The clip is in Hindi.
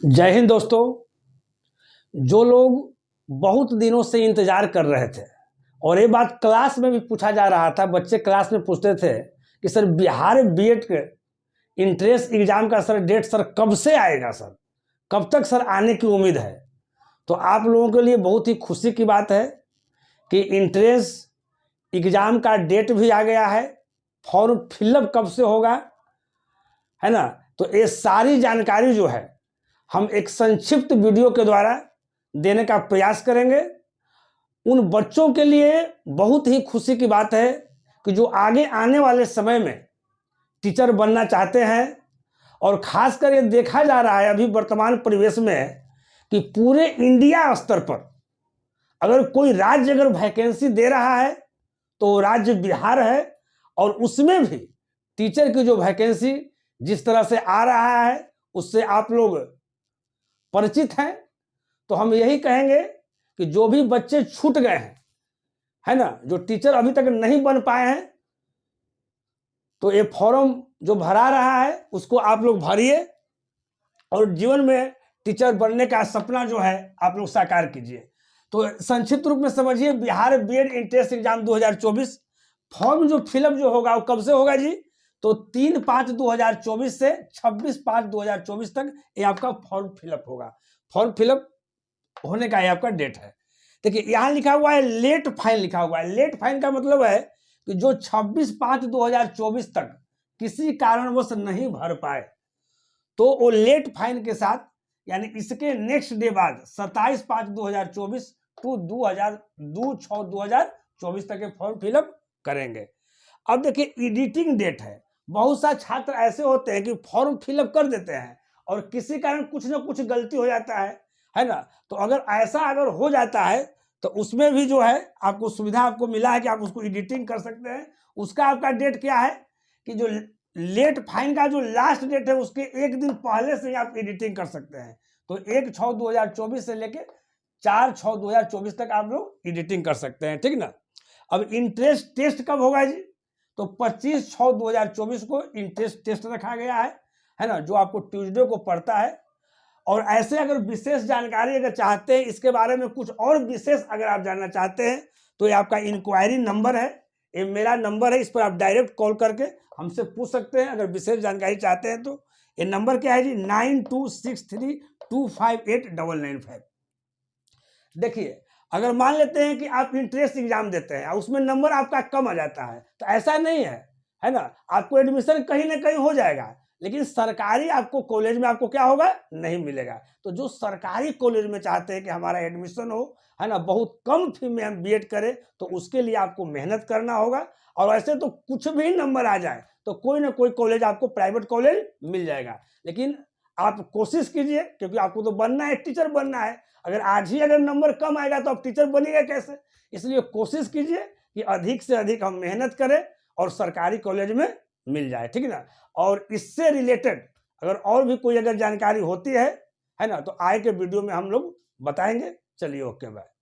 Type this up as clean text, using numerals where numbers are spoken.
जय हिंद दोस्तों। जो लोग बहुत दिनों से इंतजार कर रहे थे और ये बात क्लास में भी पूछा जा रहा था, बच्चे क्लास में पूछते थे कि सर बिहार बीएड के इंट्रेंस एग्जाम का सर डेट सर कब से आएगा, सर कब तक सर आने की उम्मीद है। तो आप लोगों के लिए बहुत ही खुशी की बात है कि इंट्रेंस एग्जाम का डेट भी आ गया है, फॉर्म फिलअप कब से होगा, है ना। तो ये सारी जानकारी जो है हम एक संक्षिप्त वीडियो के द्वारा देने का प्रयास करेंगे। उन बच्चों के लिए बहुत ही खुशी की बात है कि जो आगे आने वाले समय में टीचर बनना चाहते हैं, और खासकर ये देखा जा रहा है अभी वर्तमान परिवेश में कि पूरे इंडिया स्तर पर अगर कोई राज्य अगर वैकेंसी दे रहा है तो वो राज्य बिहार है, और उसमें भी टीचर की जो वैकेंसी जिस तरह से आ रहा है उससे आप लोग परिचित हैं। तो हम यही कहेंगे कि जो भी बच्चे छूट गए हैं, है ना, जो टीचर अभी तक नहीं बन पाए हैं, तो ये फॉर्म जो भरा रहा है उसको आप लोग भरिए और जीवन में टीचर बनने का सपना जो है आप लोग साकार कीजिए। तो संक्षिप्त रूप में समझिए, Bihar B Ed entrance exam 2024 form जो फिलअप जो होगा वो कब से होगा जी? तो 3/5/2024 से 26/5/2024 तक ये आपका फॉर्म फिलअप होगा। फॉर्म फिलअप होने का ये आपका डेट है। देखिए यहाँ लिखा हुआ है लेट फाइन लिखा हुआ है। लेट फाइन का मतलब है कि जो 26/5/2024 तक किसी कारणवश नहीं भर पाए तो वो लेट फाइन के साथ, यानी इसके नेक्स्ट डे बाद 27/5/2024 टू 2/6/2024 तक के फॉर्म फिलअप करेंगे। अब देखिए एडिटिंग डेट है। बहुत सा छात्र ऐसे होते हैं कि फॉर्म फिलअप कर देते हैं और किसी कारण कुछ ना कुछ गलती हो जाता है ना। तो अगर ऐसा अगर हो जाता है तो उसमें भी जो है आपको सुविधा आपको मिला है कि आप उसको एडिटिंग कर सकते हैं। उसका आपका डेट क्या है कि जो लेट फाइन का जो लास्ट डेट है उसके एक दिन पहले से ही आप एडिटिंग कर सकते हैं। तो 1/6/2024 से लेके 4/6/2024 तक आप लोग एडिटिंग कर सकते हैं, ठीक ना। अब इंट्रेंस टेस्ट कब होगा जी? तो 25/6/2024 को इंट्रेंस टेस्ट रखा गया है ना, जो आपको ट्यूसडे को पड़ता है। और ऐसे अगर विशेष जानकारी अगर चाहते हैं, इसके बारे में कुछ और विशेष अगर आप जानना चाहते हैं तो ये आपका इंक्वायरी नंबर है, ये मेरा नंबर है, इस पर आप डायरेक्ट कॉल करके हमसे पूछ सकते हैं अगर विशेष जानकारी चाहते हैं। तो ये नंबर क्या है जी? 9263258995। देखिए अगर मान लेते हैं कि आप इंट्रेंस एग्जाम देते हैं और उसमें नंबर आपका कम आ जाता है तो ऐसा नहीं है ना, आपको एडमिशन कहीं ना कहीं हो जाएगा, लेकिन सरकारी आपको कॉलेज में आपको क्या होगा? नहीं मिलेगा। तो जो सरकारी कॉलेज में चाहते हैं कि हमारा एडमिशन हो, है ना, बहुत कम फी में हम बीएड करें, तो उसके लिए आपको मेहनत करना होगा। और ऐसे तो कुछ भी नंबर आ जाए तो कोई ना कोई कॉलेज आपको प्राइवेट कॉलेज मिल जाएगा, लेकिन आप कोशिश कीजिए क्योंकि आपको तो बनना है, टीचर बनना है। अगर आज ही अगर नंबर कम आएगा तो आप टीचर बनिएगा कैसे? इसलिए कोशिश कीजिए कि अधिक से अधिक हम मेहनत करें और सरकारी कॉलेज में मिल जाए, ठीक है ना। और इससे रिलेटेड अगर और भी कोई अगर जानकारी होती है ना, तो आए के वीडियो में हम लोग बताएंगे। चलिए, ओके, बाय।